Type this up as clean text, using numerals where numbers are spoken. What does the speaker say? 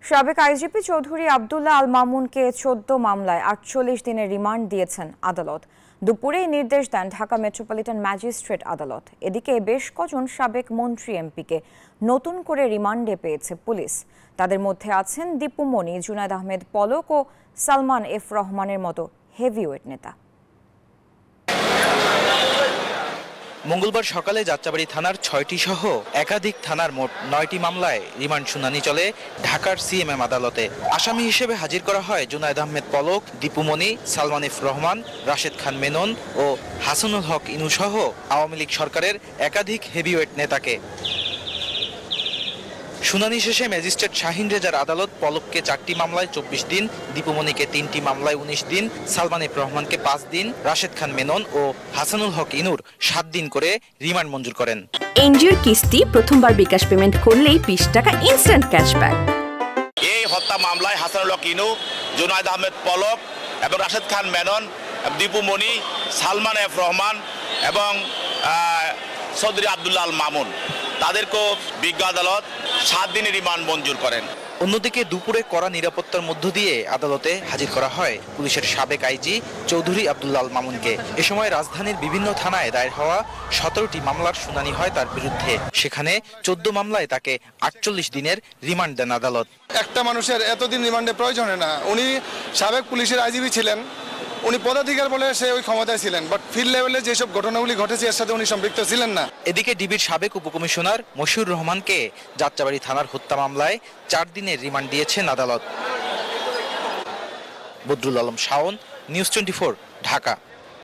সাবেক আইজিপি চৌধুরী আব্দুল্লাহ আল মামুনকে ১৪ মামলায় ৪৮ দিনের রিমান্ড দিয়েছেন আদালত। দুপুরেই নির্দেশ দেন ঢাকা মেট্রোপলিটন ম্যাজিস্ট্রেট আদালত। এদিকে বেশ কজন সাবেক মন্ত্রী এমপিকে নতুন করে রিমান্ডে পেয়েছে পুলিশ। তাদের মধ্যে আছেন দীপু মনি, জুনায়েদ আহমেদ পলক ও সালমান এফ রহমানের মতো হেভিওয়েট নেতা। মঙ্গলবার সকালে যাত্রাবাড়ী থানার ৬টি সহ একাধিক থানার মোট ৯টি মামলায় রিমান্ড শুনানি চলে ঢাকার সিএমএম আদালতে। আসামি হিসেবে হাজির করা হয় জুনায়েদ আহমেদ পলক, দীপু মনি, সালমান এফ রহমান, রাশেদ খান মেনন ও হাসানুল হক ইনু সহ আওয়ামী লীগ সরকারের একাধিক হেভিওয়েট নেতাকে। শুনানি শেষে ম্যাজিস্ট্রেট শাহিন রেজার আদালত পলককে ৪টি মামলায় ২৪ দিন, দীপুমণিকে ৩টি মামলায় ১৯ দিন, সালমান এফ রহমানকে ৫ দিন, রাশেদ খান মেনন ও হাসানুল হক ইনুর ৭ দিন করে রিমান্ড মঞ্জুর করেন। এনজিওর কিস্তি প্রথমবার বিকাশ পেমেন্ট করলেই ২০ টাকা ইনস্ট্যান্ট ক্যাশব্যাক। এই হত্যা মামলায় হাসানুল হক ইনু, জুনায়েদ আহমেদ পলক এবং রাশেদ খান মেনন, দীপুমণি, সালমান এফ রহমান এবং চৌধুরী আব্দুল্লাহ আল মামুন তাদেরকেও বিজ্ঞ আদালত ৭ দিনের রিমান্ড মঞ্জুর করেন। অন্যদিকে দুপুরে কড়া নিরাপত্তার মধ্য দিয়ে আদালতে হাজির করা হয় পুলিশের সাবেক আইজি চৌধুরী আব্দুল্লাহ আল মামুনকে। এ সময় রাজধানীর বিভিন্ন থানায় দায়ের হওয়া ১৭টি মামলার শুনানি হয় তার বিরুদ্ধে। সেখানে ১৪ মামলায় তাকে ৪৮ দিনের রিমান্ড দেন আদালত। একটা মানুষের এতদিন রিমান্ডের প্রয়োজন হয় না। উনি সাবেক পুলিশের আইজিপি ছিলেন, উনি পদাধিকার বলে সে ওই ক্ষমতায় ছিলেন, বাট ফিল্ড লেভেলে যেসব ঘটনাগুলি ঘটেছে এর সাথে উনি সম্পৃক্ত ছিলেন না। এদিকে ডিবির সাবেক উপকমিশনার মশিউর রহমানকে যাত্রাবাড়ী থানার হত্যা মামলায় ৪ দিনের রিমান্ড দিয়েছেন আদালত। বদরুল আলম শাওন, নিউজ 24, ঢাকা।